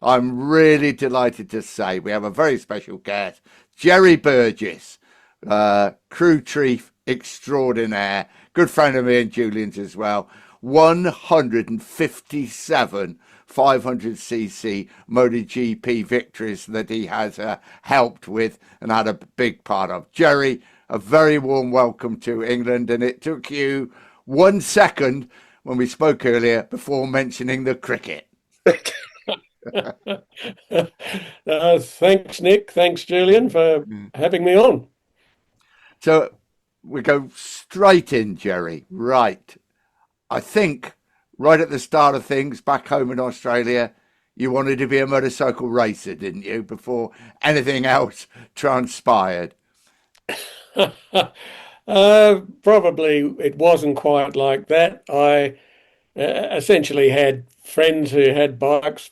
I'm really delighted to say we have a very special guest, Jerry Burgess, crew chief extraordinaire, good friend of me and Julian's as well. 157 500cc MotoGP victories that he has helped with and had a big part of. Jerry, a very warm welcome to England, and it took you 1 second when we spoke earlier before mentioning the cricket. Thanks, Nick. Thanks, Julian, for having me on. So we go straight in, Jerry. Right. I think right at the start of things back home in Australia, you wanted to be a motorcycle racer, didn't you, before anything else transpired? Probably it wasn't quite like that. I essentially had friends who had bikes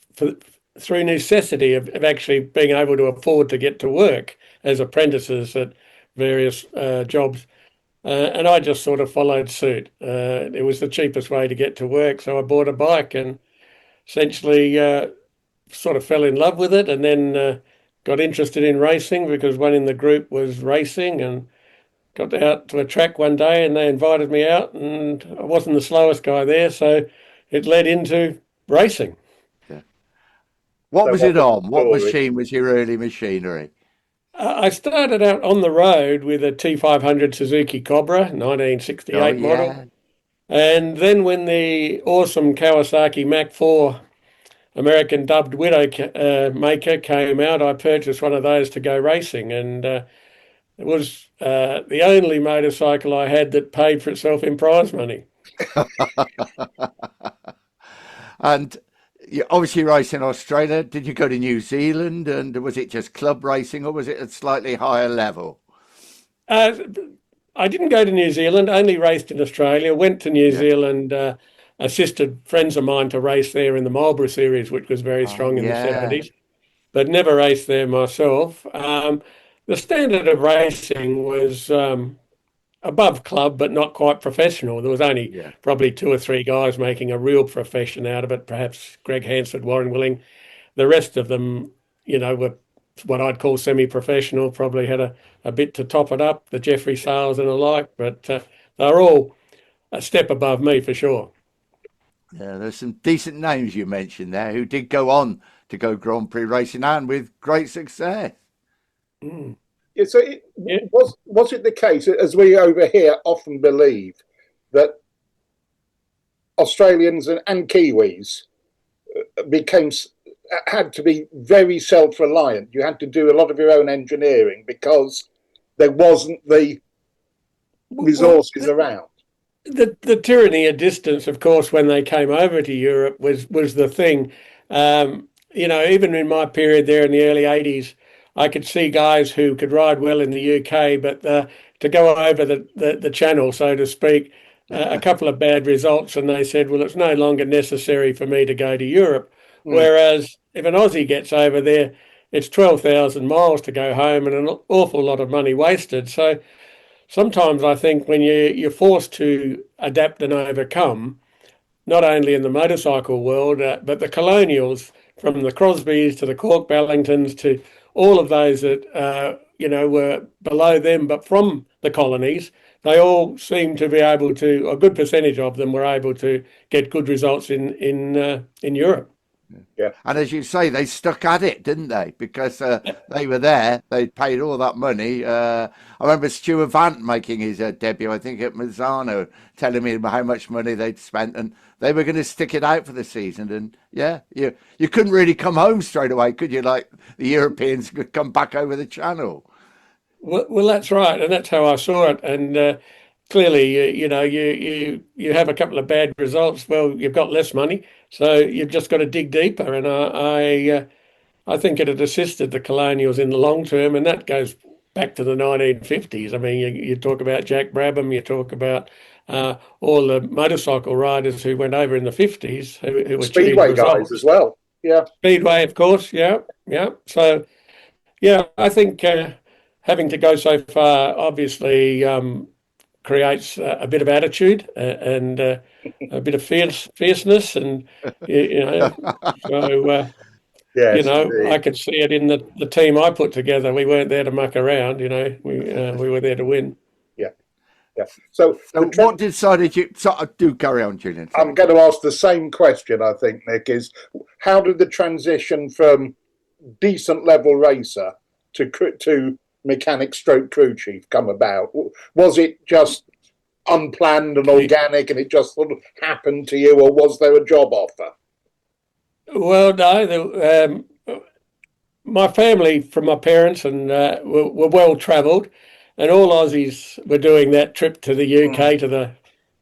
through necessity of actually being able to afford to get to work as apprentices at various jobs. And I just sort of followed suit. It was the cheapest way to get to work, so I bought a bike and essentially sort of fell in love with it, and then got interested in racing because one in the group was racing, and got out to a track one day and they invited me out, and I wasn't the slowest guy there, so it led into racing. Yeah. What So was what it was the on? What story? machine was your early machinery? I started out on the road with a T500 Suzuki Cobra, Oh, 1968 model. yeah. And then when the awesome Kawasaki Mach 4 American dubbed Widow maker came out, I purchased one of those to go racing. And it was the only motorcycle I had that paid for itself in prize money. And you obviously race in Australia. Did you go to New Zealand, and was it just club racing or was it a slightly higher level? Uh, I didn't go to New Zealand, only raced in Australia, went to New Yeah. Zealand, assisted friends of mine to race there in the Marlborough series, which was very Oh, strong in the yeah. 70s, but never raced there myself. The standard of racing was above club, but not quite professional. There was only Yeah. probably two or three guys making a real profession out of it, perhaps Greg Hansford, Warren Willing. The rest of them, were what I'd call semi-professional, probably had a bit to top it up, the Jeffrey Sales and the like, but they're all a step above me for sure. Yeah, there's some decent names you mentioned there who did go on to go Grand Prix racing and with great success. Mm. Yeah, so Yeah. was it the case, as we over here often believe, that Australians and Kiwis became had to be very self-reliant? You had to do a lot of your own engineering because there wasn't the Well, resources around. the tyranny of distance, of course, when they came over to Europe was the thing. Even in my period there in the early 80s, I could see guys who could ride well in the UK, but to go over the channel, so to speak, a couple of bad results, and they said, well, it's no longer necessary for me to go to Europe. Mm. Whereas if an Aussie gets over there, it's 12,000 miles to go home and an awful lot of money wasted. So sometimes I think when you're forced to adapt and overcome, not only in the motorcycle world, but the colonials, from the Crosbys to the Cork Bellingtons to all of those that were below them, but from the colonies, they all seem to be able to. A good percentage of them were able to get good results in Europe. Yeah. And as you say, they stuck at it, didn't they? Because they were there, they paid all that money. I remember Stuart Vant making his debut, I think, at Mazzano, telling me how much money they'd spent, and they were going to stick it out for the season. And yeah, you couldn't really come home straight away, could you? Like the Europeans could come back over the channel. Well, that's right, and that's how I saw it. And clearly, you have a couple of bad results. Well, you've got less money, so you've just got to dig deeper. And I think it had assisted the colonials in the long term, and that goes back to the 1950s. I mean, you talk about Jack Brabham, you talk about all the motorcycle riders who went over in the 50s who achieved Speedway guys as results. well. Yeah. Speedway, of course, yeah, yeah. So yeah, I think having to go so far obviously creates a bit of attitude and a bit of fierceness, and you know, so You Yes, know, indeed. I could see it in the team I put together. We weren't there to muck around, you know. We were there to win. Yeah, yeah. So So what decided you? So, do carry on, Julian. Sorry. I'm going to ask the same question, I think, Nick, is how did the transition from decent level racer to mechanic stroke crew chief come about? Was it just unplanned and organic and it just sort of happened to you, or was there a job offer? Well, no, my family, from my parents, and were well travelled, and all Aussies were doing that trip to the UK, to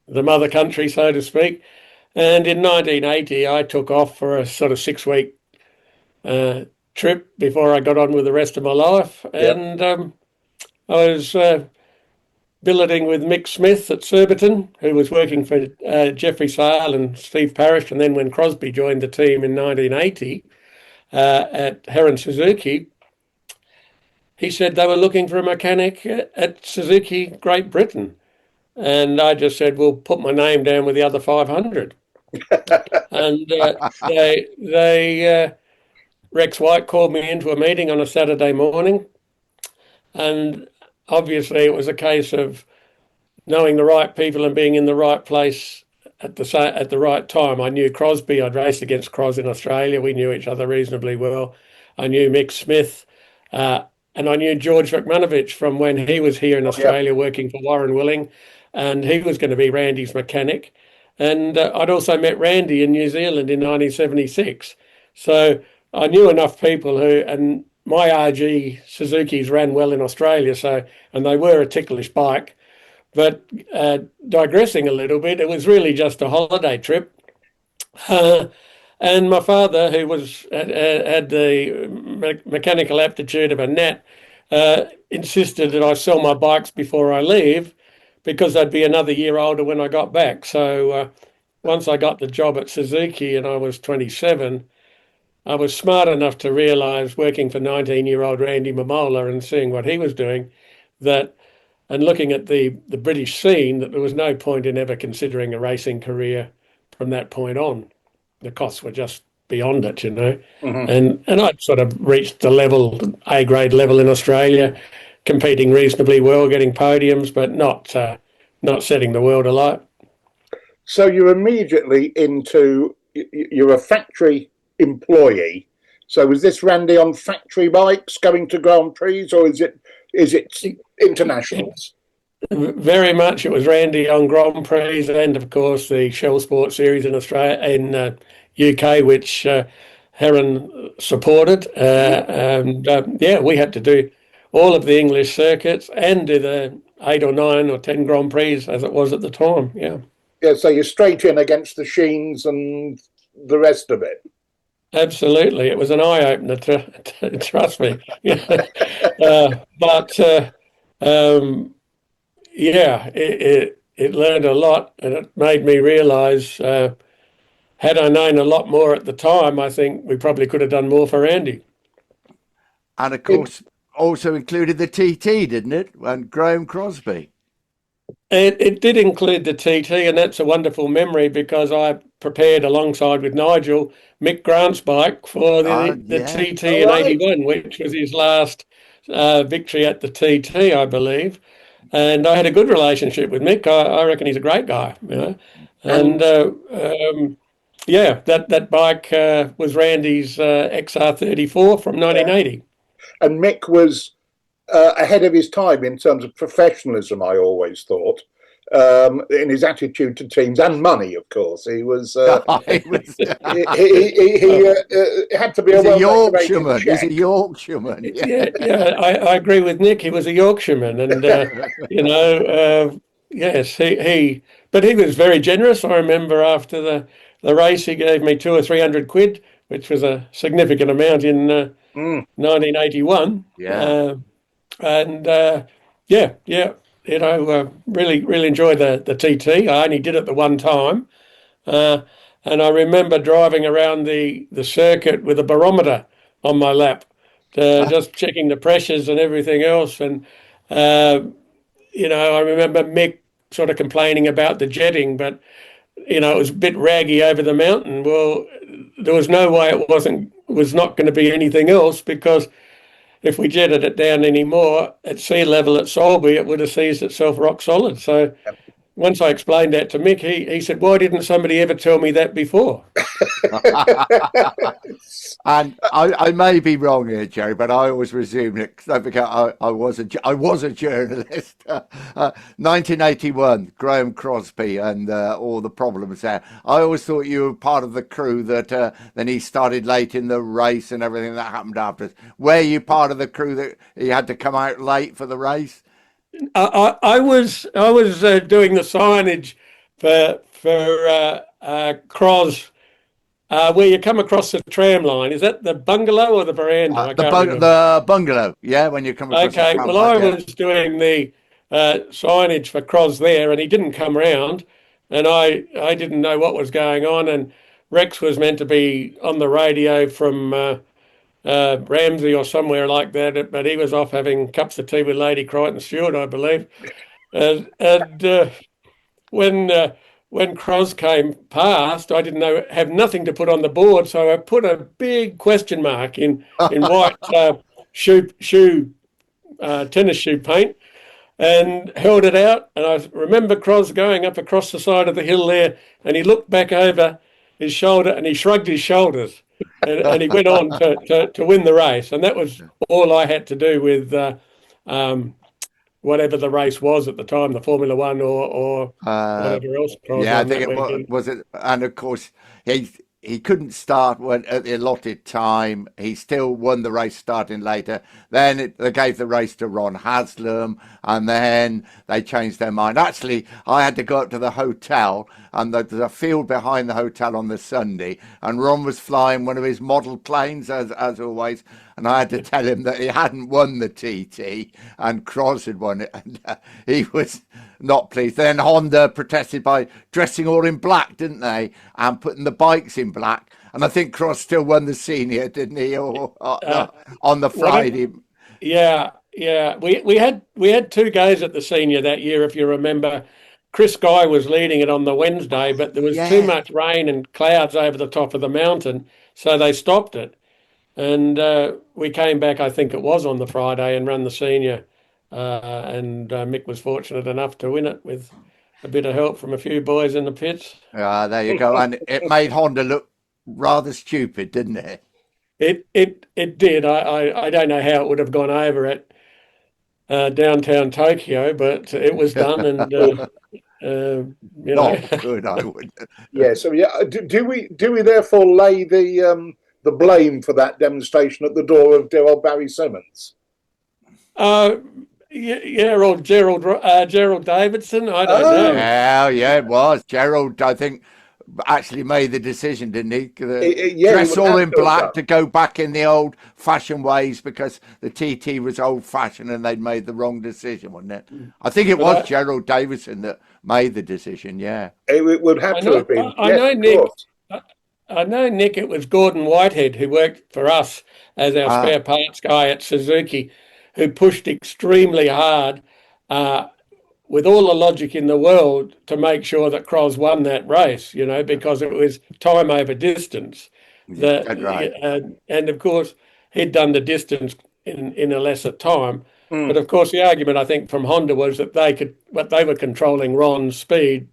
the mother country, so to speak. And in 1980, I took off for a sort of 6-week trip before I got on with the rest of my life. Yep. And I was billeting with Mick Smith at Surbiton, who was working for Jeffrey Sale and Steve Parrish. And then when Crosby joined the team in 1980 at Heron Suzuki, he said they were looking for a mechanic at Suzuki, Great Britain. And I just said, well, put my name down with the other 500. And Rex White called me into a meeting on a Saturday morning. And obviously it was a case of knowing the right people and being in the right place at the right time. I knew Crosby. I'd raced against Cros in Australia. We knew each other reasonably well. I knew Mick Smith. And I knew George Vukmanovich from when he was here in Australia working for Warren Willing, and he was going to be Randy's mechanic. And I'd also met Randy in New Zealand in 1976. So I knew enough people and my RG Suzukis ran well in Australia, and they were a ticklish bike. But digressing a little bit, it was really just a holiday trip. And my father, who had the mechanical aptitude of a gnat, insisted that I sell my bikes before I leave because I'd be another year older when I got back. So once I got the job at Suzuki and I was 27, I was smart enough to realise, working for 19-year-old Randy Mamola and seeing what he was doing, and looking at the British scene, that there was no point in ever considering a racing career from that point on. The costs were just beyond it, you know. And I'd sort of reached the level, A-grade level in Australia, competing reasonably well, getting podiums, but not setting the world alight. So you're immediately you're a factory employee. So was this Randy on factory bikes going to Grand Prix, or is it internationals? Very much. It was Randy on Grand Prix, and of course the Shell Sport Series in Australia, in UK, which Heron supported. We had to do all of the English circuits and do the 8 or 9 or 10 Grand Prix as it was at the time. Yeah. Yeah. So you're straight in against the Sheens and the rest of it. Absolutely, it was an eye opener. Trust me. It learned a lot, and it made me realise, had I known a lot more at the time, I think we probably could have done more for Randy. And of course, also included the TT, didn't it? And Graham Crosby. It did include the TT, and that's a wonderful memory because I prepared alongside with Nigel Mick Grant's bike for the TT in 81, which was his last victory at the TT, I believe. And I had a good relationship with Mick. I reckon he's a great guy, you know. And that bike was Randy's XR34 from 1980. And Mick was ahead of his time in terms of professionalism, I always thought, in his attitude to teams and money, of course. He was. He had to be a Yorkshireman. He's a Yorkshireman. I agree with Nick. He was a Yorkshireman, and yes, but he was very generous. I remember after the race, he gave me 200 or 300 quid, which was a significant amount in 1981. Really enjoyed the TT. I only did it the one time, and I remember driving around the circuit with a barometer on my lap, just checking the pressures and everything else. And I remember Mick sort of complaining about the jetting, but it was a bit raggy over the mountain. Well, there was no way it wasn't was not going to be anything else, because if we jetted it down anymore at sea level at Solby, it would have seized itself rock solid. So once I explained that to Mick, he said, "Why didn't somebody ever tell me that before?" And I may be wrong here, Jerry, but I always resume it because I forget I was a journalist. 1981, Graham Crosby and all the problems there. I always thought you were part of the crew that then he started late in the race and everything that happened after. Were you part of the crew that he had to come out late for the race? I was doing the signage for Cros. Where you come across the tram line, is that the bungalow or the veranda? I can't remember. The bungalow, yeah, when you come across the Okay, tram well, line, I yeah. was doing the signage for Cros there, and he didn't come round, and I didn't know what was going on, and Rex was meant to be on the radio from Ramsey or somewhere like that, but he was off having cups of tea with Lady Crichton Stewart, I believe, and when Cros came past, I didn't have nothing to put on the board, so I put a big question mark in white tennis shoe paint, and held it out. And I remember Cros going up across the side of the hill there, and he looked back over his shoulder and he shrugged his shoulders, and he went on to win the race. And that was all I had to do with whatever the race was at the time, the Formula One or whatever else. Yeah, I think it was it, and of course he couldn't start at the allotted time. He still won the race starting later. Then they gave the race to Ron Haslam, and then they changed their mind. Actually, I had to go up to the hotel, and there's a field behind the hotel on the Sunday, and Ron was flying one of his model planes as always, and I had to tell him that he hadn't won the TT and Cros had won it, and he was not pleased. Then Honda protested by dressing all in black, didn't they, and putting the bikes in black. And I think Cros still won the senior, didn't he, or on the Friday? Yeah. We had two goes at the senior that year, if you remember. Chris Guy was leading it on the Wednesday, but there was too much rain and clouds over the top of the mountain, so they stopped it. And we came back, I think it was on the Friday, and ran the senior. And Mick was fortunate enough to win it with a bit of help from a few boys in the pits. There you go. And it made Honda look rather stupid, didn't it? It did. I don't know how it would have gone over at downtown Tokyo, but it was done, and Not good, I would. Yeah. So do we therefore lay the blame for that demonstration at the door of dear old Barry Simmons? Or Gerald Davidson. I don't know. Yeah, it was. Gerald, I think, actually made the decision, didn't he? Dress all in black to go back in the old-fashioned ways because the TT was old-fashioned and they'd made the wrong decision, wasn't it? I think it was Gerald Davidson that made the decision, yeah. It would have to have been. I know, Nick. I know, Nick, it was Gordon Whitehead who worked for us as our spare parts guy at Suzuki, who pushed extremely hard with all the logic in the world to make sure that Cros won that race, because it was time over distance. Right. And of course, he'd done the distance in a lesser time. But of course, the argument, I think, from Honda was that they were controlling Ron's speed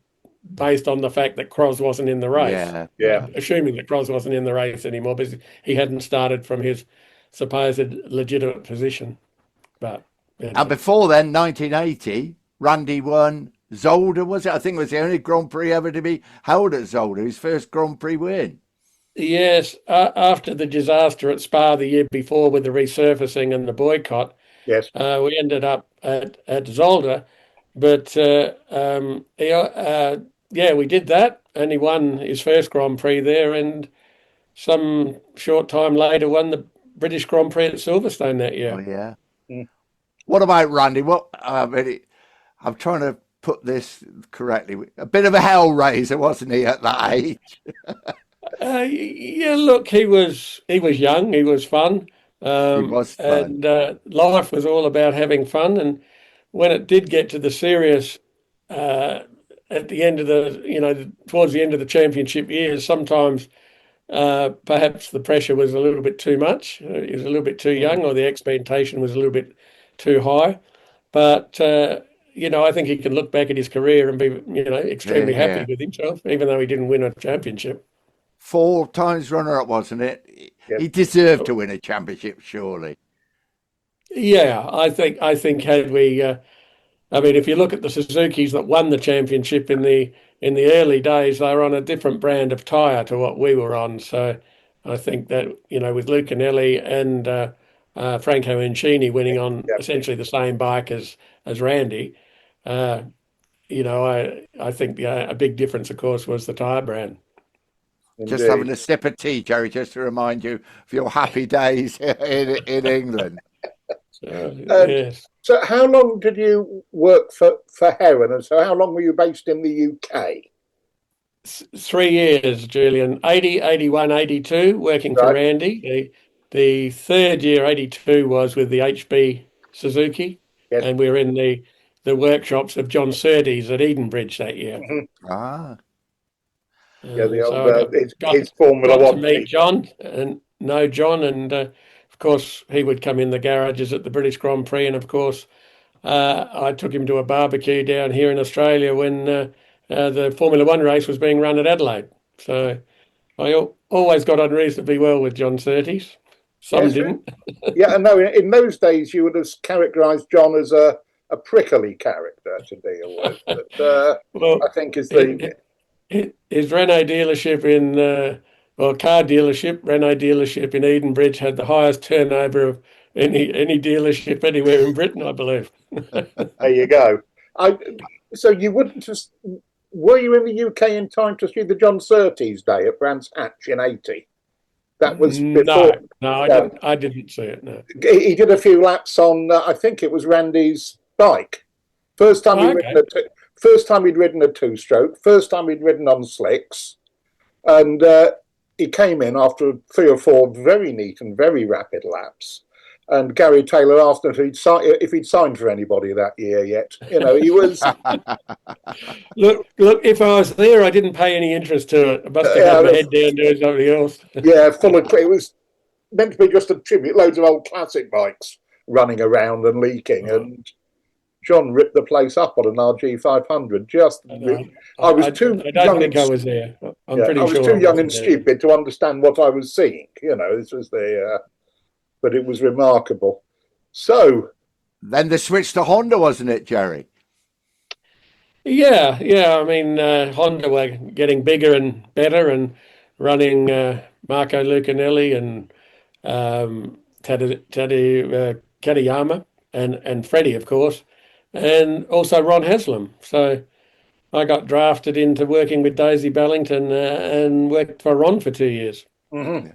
based on the fact that Cros wasn't in the race. Yeah. Assuming that Cros wasn't in the race anymore because he hadn't started from his supposed legitimate position. But and before then, 1980, Randy won Zolder, was it? I think it was the only Grand Prix ever to be held at Zolder, his first Grand Prix win. Yes, after the disaster at Spa the year before with the resurfacing and the boycott, yes, we ended up at Zolder. But we did that, and he won his first Grand Prix there, and some short time later won the British Grand Prix at Silverstone that year. Oh, yeah. What about Randy? I'm trying to put this correctly. A bit of a hellraiser, wasn't he, at that age? Look, he was young. He was fun. He was fun. And life was all about having fun. And when it did get to the serious, at the end of towards the end of the championship years, sometimes perhaps the pressure was a little bit too much. He was a little bit too young, or the expectation was a little bit too high. But I think he can look back at his career and be, extremely happy with himself, even though he didn't win a championship. 4 times runner-up, wasn't it? Yep. He deserved to win a championship, surely. Yeah, I think had we, if you look at the Suzukis that won the championship in the early days, they were on a different brand of tyre to what we were on. So I think that with Lucanelli and Franco Uncini winning on essentially the same bike as Randy, I think a big difference, of course, was the tyre brand. Indeed. Just having a sip of tea, Jerry, just to remind you of your happy days in England. Yes. So how long did you work for Heron? And so how long were you based in the UK? 3 years, Julian. 80, 81, 82, working for Randy. The third year, 82, was with the HB Suzuki. Yes. And we were in the workshops of John Surtees at Edenbridge that year. Mm-hmm. Ah. Yeah, the old his Formula One. To meet John and know John, and of course he would come in the garages at the British Grand Prix, and of course I took him to a barbecue down here in Australia when the Formula One race was being run at Adelaide. So I always got on reasonably well with John Surtees. Some didn't. Yeah, no. In those days, you would have characterised John as a prickly character to deal with. But I think his Renault dealership car dealership, Renault dealership in Edenbridge had the highest turnover of any dealership anywhere in Britain, I believe. There you go. So you wouldn't just... Were you in the UK in time to see the John Surtees Day at Brands Hatch in 80? That was before... No, I didn't see it, no. He did a few laps on, I think it was Randy's bike. First time he'd ridden a two-stroke, first time he'd ridden on slicks, and he came in after 3 or 4 very neat and very rapid laps. And Gary Taylor asked him if he'd signed for anybody that year yet. He was... Look, if I was there, I didn't pay any interest to it. I must have had my head down doing something else. Yeah, it was meant to be just a tribute, loads of old classic bikes running around and leaking, and John ripped the place up on an RG 500. I was too young and stupid to understand what I was seeing. This was but it was remarkable. So then the switch to Honda, wasn't it, Jerry? Yeah. Honda were getting bigger and better and running Marco Lucanelli and Tadeu Katayama and Freddie, of course, and also Ron Haslam. So I got drafted into working with Daisy Bellington and worked for Ron for 2 years. Mm-hmm.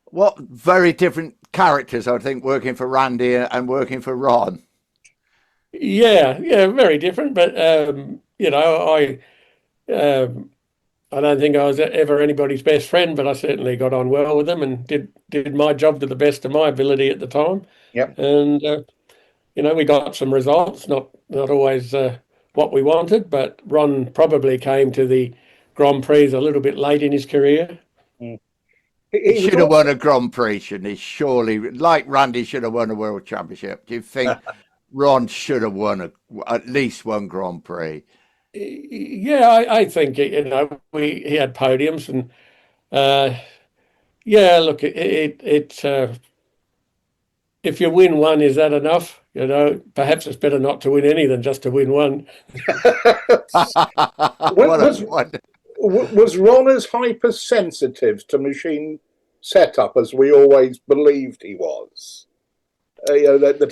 What very different characters, I think, working for Randy and working for Ron. Yeah, very different. But I don't think I was ever anybody's best friend, but I certainly got on well with them and did my job to the best of my ability at the time. Yep. And we got some results, not always what we wanted, but Ron probably came to the Grand Prix a little bit late in his career. Mm. He should have won a Grand Prix, shouldn't he? Surely, like Randy should have won a World Championship. Do you think Ron should have won at least one Grand Prix? Yeah, I think he had podiums, and look, if you win one, is that enough? Perhaps it's better not to win any than just to win one. Was Ron as hypersensitive to machine setup as we always believed he was? That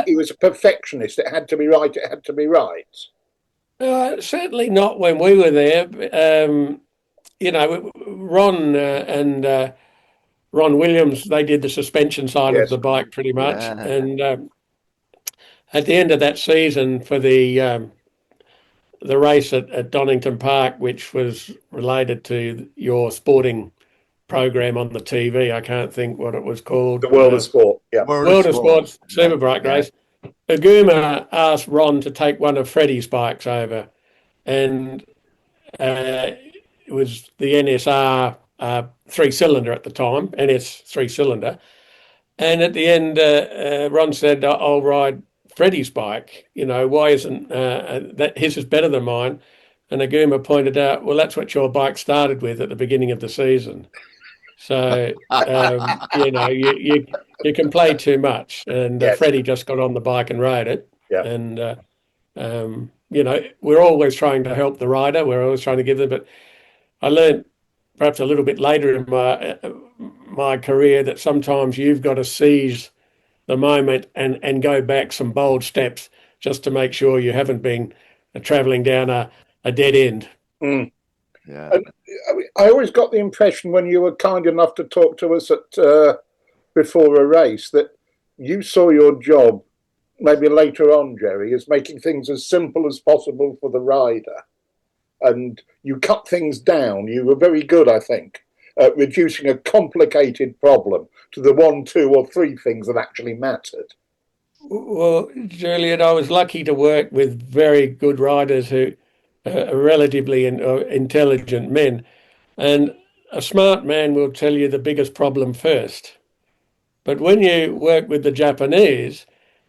he was a perfectionist. It had to be right. It had to be right. Certainly not when we were there. Ron and Ron Williams, they did the suspension side of the bike pretty much. Yeah. And at the end of that season for the race at Donington Park, which was related to your sporting program on the TV, I can't think what it was called. The World of Sport. Yeah. World of Sport Superbike race. Aguma asked Ron to take one of Freddie's bikes over, and it was the NSR three-cylinder at the time, NS three-cylinder. And at the end, Ron said, I'll ride Freddie's bike. Why isn't that his is better than mine? And Aguma pointed out, well, that's what your bike started with at the beginning of the season. So, you can play too much. And Yes. Freddie just got on the bike and rode it. Yeah. And, we're always trying to help the rider. We're always trying to give them. But I learned perhaps a little bit later in my career that sometimes you've got to seize the moment and go back some bold steps just to make sure you haven't been travelling down a dead end. Mm. Yeah. And I always got the impression when you were kind enough to talk to us before a race that you saw your job, maybe later on, Jerry, as making things as simple as possible for the rider. And you cut things down. You were very good, I think, at reducing a complicated problem to the 1, 2, or 3 things that actually mattered. Well, Julian, I was lucky to work with very good riders who are relatively intelligent men. And a smart man will tell you the biggest problem first. But when you work with the Japanese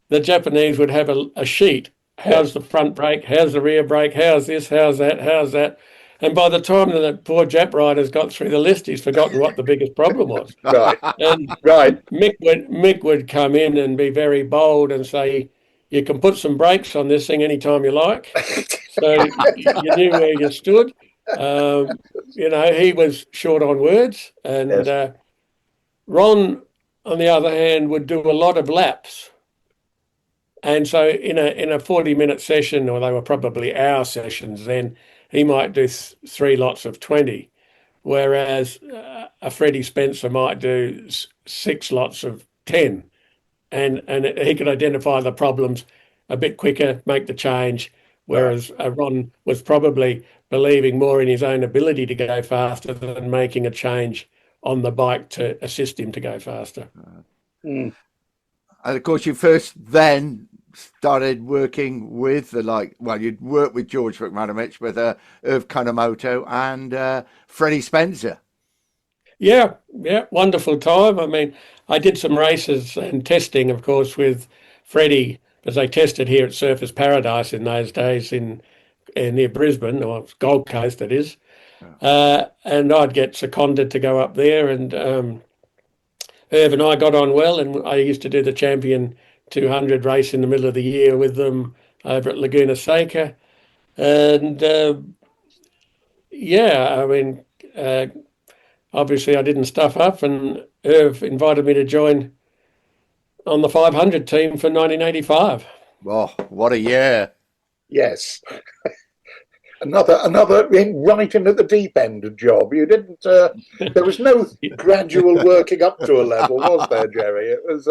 would have a sheet. How's the front brake? How's the rear brake? How's this? How's that? How's that? And by the time that poor Jap rider's got through the list, he's forgotten what the biggest problem was. Right. And Right. Mick would come in and be very bold and say, you can put some brakes on this thing anytime you like. So you knew where you stood. He was short on words. And Yes. Ron, on the other hand, would do a lot of laps. And so in a 40-minute session, or they were probably hour sessions then, he might do 3 lots of 20, whereas a Freddie Spencer might do 6 lots of 10. And he could identify the problems a bit quicker, make the change, whereas Ron was probably believing more in his own ability to go faster than making a change on the bike to assist him to go faster. Mm. And of course, you first then started working with you'd worked with George McManamich, with Erv Kanemoto and Freddie Spencer. Yeah, wonderful time. I mean, I did some races and testing, of course, with Freddie, because they tested here at Surfers Paradise in those days in near Brisbane, or Gold Coast, it is. And I'd get seconded to go up there, and Erv and I got on well, and I used to do the Champion 200 race in the middle of the year with them over at Laguna Seca. And obviously I didn't stuff up, and Erv invited me to join on the 500 team for 1985. Oh, what a year. Yes. Another right in at the deep end job. You didn't. There was no gradual working up to a level, was there, Jerry? It was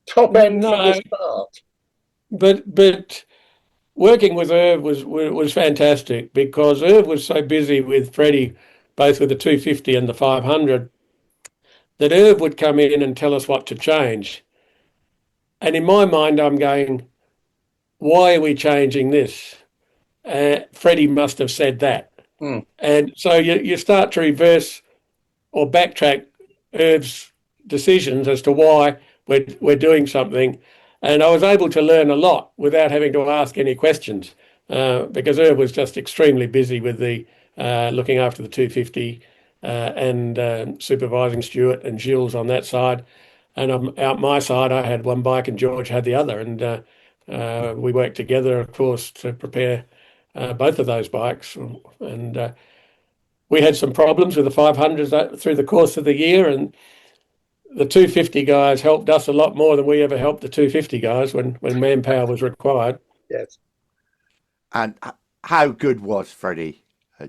top end from the start. But working with Erv was fantastic, because Erv was so busy with Freddie, both with the 250 and the 500, that Erv would come in and tell us what to change. And in my mind, I'm going, why are we changing this? Freddie must have said that. Mm. And so you start to reverse or backtrack Erv's decisions as to why we're doing something. And I was able to learn a lot without having to ask any questions, because Erv was just extremely busy with the looking after the 250 and supervising Stuart and Jules on that side. And out my side, I had one bike and George had the other. And we worked together, of course, to prepare both of those bikes. And we had some problems with the 500s through the course of the year, and the 250 guys helped us a lot more than we ever helped the 250 guys when manpower was required. Yes. And how good was Freddie,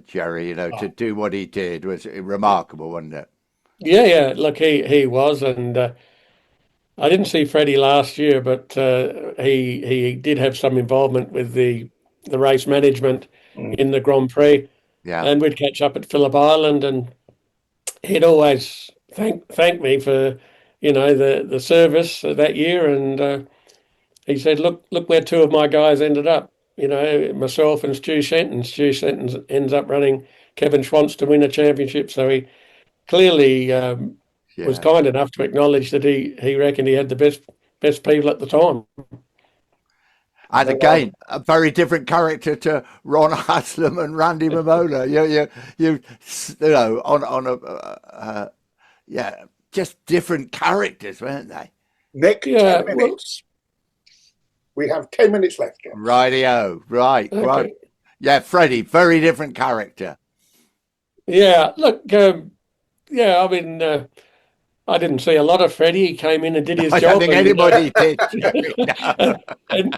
Jerry? To do what he did was remarkable, wasn't it? Yeah. Look, he was, and I didn't see Freddie last year, but he did have some involvement with the race management in the Grand Prix. Yeah. And we'd catch up at Phillip Island, and he'd always thank me for, the service that year. And he said, look where 2 of my guys ended up. Myself and Stu Shenton. Stu Shenton ends up running Kevin Schwantz to win a championship. So he clearly was kind enough to acknowledge that he reckoned he had the best people at the time. And again, a very different character to Ron Haslam and Randy Mamola. You know, on just different characters, weren't they? Nick, 10 minutes. We have 10 minutes left. James. Rightio, right. Okay. Right. Yeah, Freddie, very different character. Yeah, look, I mean, I didn't see a lot of Freddie. He came in and did his job. I don't think anybody did.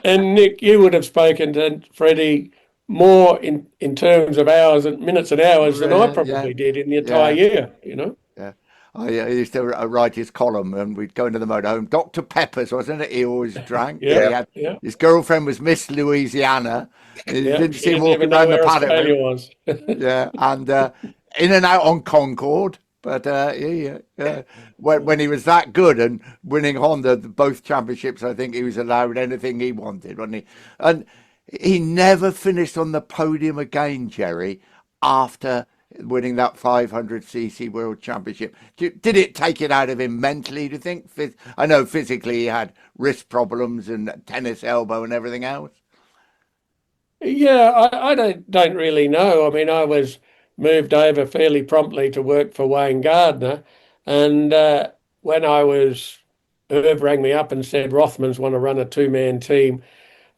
And Nick, you would have spoken to Freddie more in terms of hours and minutes and hours than I probably did in the entire year, you know. Yeah. I used to write his column, and we'd go into the motorhome. Dr. Pepper's, wasn't it? He always drank. His girlfriend was Miss Louisiana. He didn't see him walking around the paddock. Yeah, and in and out on Concord. But when he was that good and winning Honda both championships, I think he was allowed anything he wanted, wasn't he? And he never finished on the podium again, Jerry, after winning that 500cc World Championship. Did it take it out of him mentally, do you think? I know physically he had wrist problems and tennis elbow and everything else. Yeah, I don't really know. I mean, I was moved over fairly promptly to work for Wayne Gardner, and when Erv rang me up and said, Rothmans want to run a two-man team,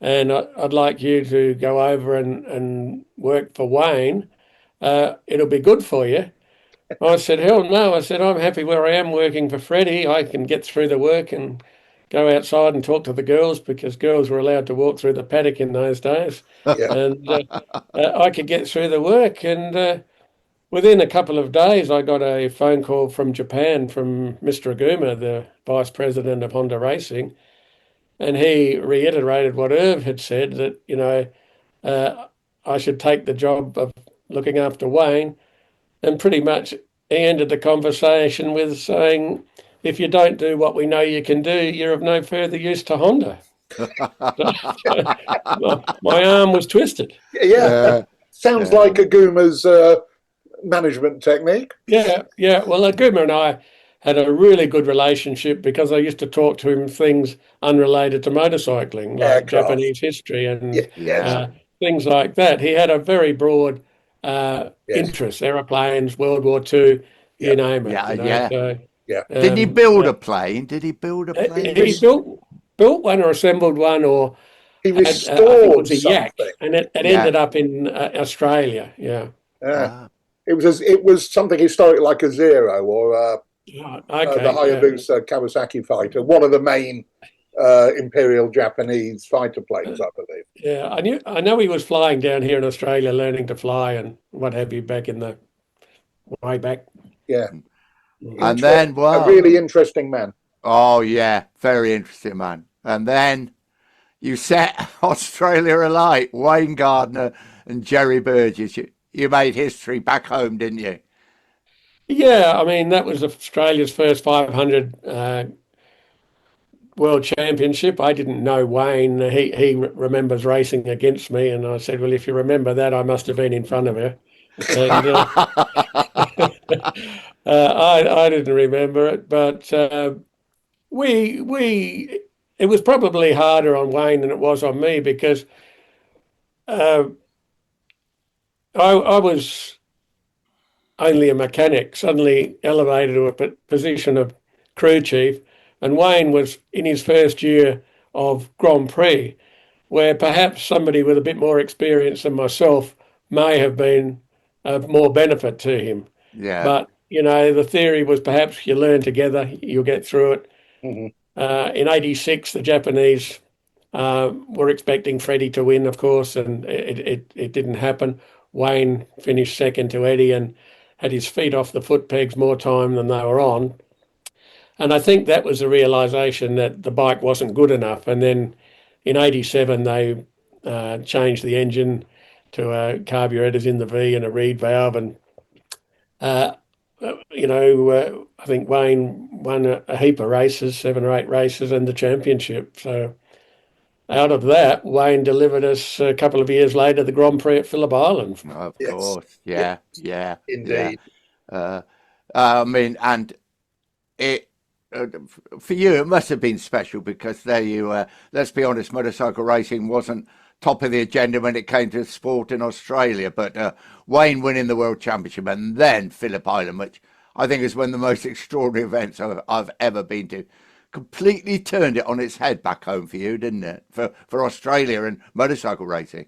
and I'd like you to go over and work for Wayne. It'll be good for you. I said, hell no. I said, I'm happy where I am working for Freddie. I can get through the work and go outside and talk to the girls, because girls were allowed to walk through the paddock in those days. And I could get through the work. And within a couple of days, I got a phone call from Japan from Mr. Aguma, the vice president of Honda Racing. And he reiterated what Erv had said, that, you know, I should take the job of looking after Wayne. And pretty much he ended the conversation with saying, if you don't do what we know you can do, you're of no further use to Honda. My arm was twisted. Sounds like Aguma's management technique. Yeah. Well, Aguma and I had a really good relationship, because I used to talk to him things unrelated to motorcycling, like Japanese history and things like that. He had a very broad interest, aeroplanes, World War II, you name it. Did he build a plane? He built one or assembled one, or he restored something. Yak, and it ended up in Australia. It was something historic, like a Zero or the Hayabusa Kawasaki fighter, one of the main Imperial Japanese fighter planes, I believe. Yeah, I know he was flying down here in Australia, learning to fly and what have you back in the way back. Yeah. And then, a really interesting man. Oh, yeah, very interesting man. And then you set Australia alight, Wayne Gardner and Jerry Burgess. You made history back home, didn't you? Yeah, I mean, that was Australia's first 500 World Championship. I didn't know Wayne. He remembers racing against me, and I said, well, if you remember that, I must have been in front of you. And I didn't remember it, but it was probably harder on Wayne than it was on me, because I was only a mechanic, suddenly elevated to a position of crew chief, and Wayne was in his first year of Grand Prix, where perhaps somebody with a bit more experience than myself may have been of more benefit to him. Yeah. But, you know, the theory was perhaps you learn together, you'll get through it. Mm-hmm. In '86, the Japanese were expecting Freddie to win, of course, and it didn't happen. Wayne finished second to Eddie and had his feet off the foot pegs more time than they were on. And I think that was the realisation that the bike wasn't good enough. And then in '87, they changed the engine to carburetors in the V and a reed valve. And, I think Wayne won a heap of races, 7 or 8 races, and the championship. So out of that, Wayne delivered us a couple of years later the Grand Prix at Phillip Island. Of Yes. course, yeah, yeah, Indeed. yeah. I mean, and it for you, it must have been special because there you. Let's be honest, motorcycle racing wasn't top of the agenda when it came to sport in Australia, but Wayne winning the World Championship and then Phillip Island, which I think is one of the most extraordinary events I've ever been to. Completely turned it on its head back home for you, didn't it? For Australia and motorcycle racing.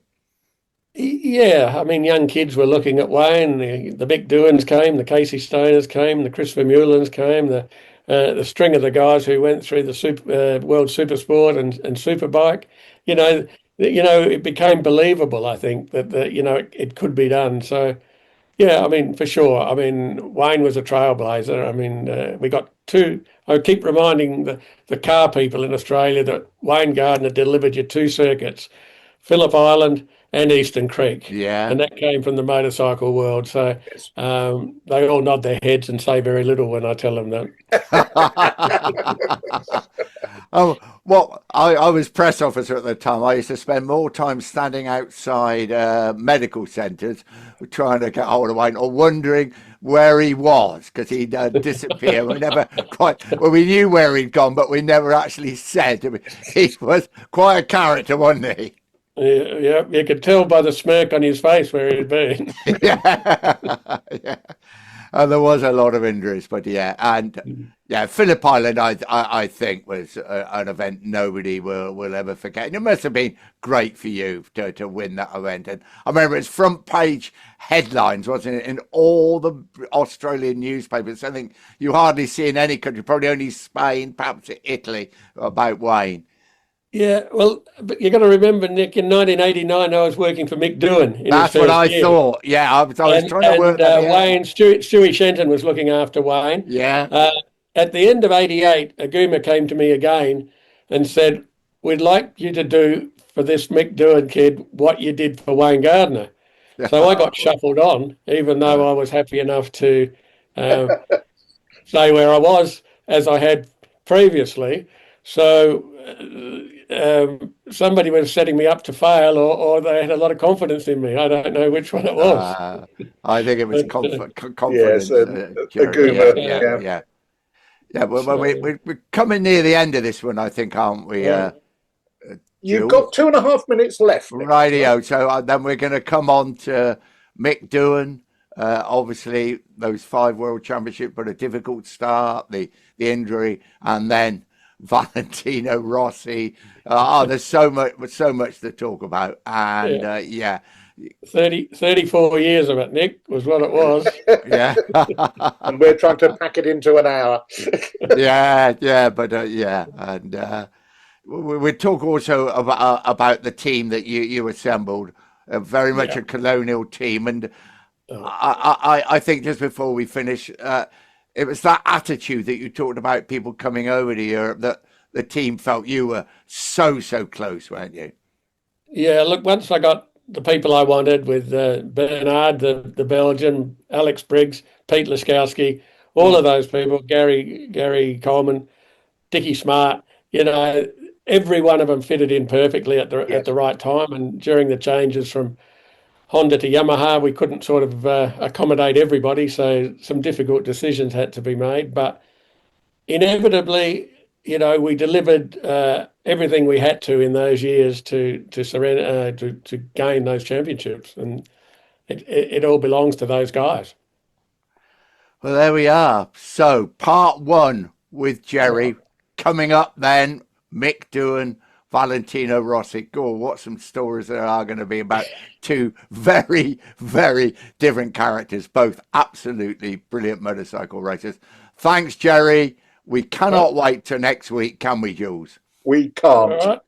Yeah, I mean, young kids were looking at Wayne. The Mick Doohans came, the Casey Stoners came, the Chris Vermeulens came, the string of the guys who went through the World Supersport and Superbike. It became believable. I think that it could be done. So yeah, I mean, for sure. I mean, Wayne was a trailblazer. I mean, we got two. I keep reminding the car people in Australia that Wayne Gardner delivered you two circuits, Phillip Island and Eastern Creek. Yeah. And that came from the motorcycle world. So they all nod their heads and say very little when I tell them that. Oh, well, I was press officer at the time. I used to spend more time standing outside medical centres trying to get hold of Wayne or wondering where he was because he'd disappear. We never quite, well, we knew where he'd gone, but we never actually said. I mean, he was quite a character, wasn't he? Yeah, you could tell by the smirk on his face where he'd been. Yeah. And there was a lot of injuries, but yeah, and yeah, Phillip Island, I think was an event nobody will ever forget. And it must have been great for you to win that event. And I remember it's front page headlines, wasn't it, in all the Australian newspapers. Something you hardly see in any country, probably only Spain, perhaps Italy, about Wayne. Yeah, well, but you got to remember, Nick, in 1989, I was working for Mick Doohan. That's what I thought. Yeah, I was trying to work that out. Wayne, Stewie Shenton was looking after Wayne. Yeah. At the end of '88, Aguma came to me again and said, "We'd like you to do for this Mick Doohan kid what you did for Wayne Gardner." So I got shuffled on, even though I was happy enough to stay where I was as I had previously. So somebody was setting me up to fail, or they had a lot of confidence in me. I don't know which one it was. I think it was confidence. Yes, Aguma, yeah. Well, we're coming near the end of this one, I think, aren't we? You've got 2.5 minutes left. Rightio. So then we're going to come on to Mick Doohan. Obviously, those 5 World Championships, but a difficult start, the injury, and then Valentino Rossi. There's so much to talk about, and 34 years of it, Nick, was what it was. Yeah. And we're trying to pack it into an hour. And we talk also about the team that you assembled, very much a colonial team, and I think just before we finish, it was that attitude that you talked about, people coming over to Europe, that the team felt you were so close, weren't you? Yeah, look, once I got the people I wanted with Bernard, the Belgian, Alex Briggs, Pete Laskowski, all of those people, Gary Coleman, Dickie Smart, every one of them fitted in perfectly at the right time. And during the changes from Honda to Yamaha, we couldn't sort of accommodate everybody, so some difficult decisions had to be made. But inevitably, we delivered everything we had to in those years to gain those championships, and it all belongs to those guys. Well, there we are. So part 1 with Jerry coming up. Then Mick Doohan, Valentino Rossi. God, what some stories there are going to be about 2 very, very different characters, both absolutely brilliant motorcycle racers. Thanks, Jerry. We cannot wait till next week, can we, Jules? We can't.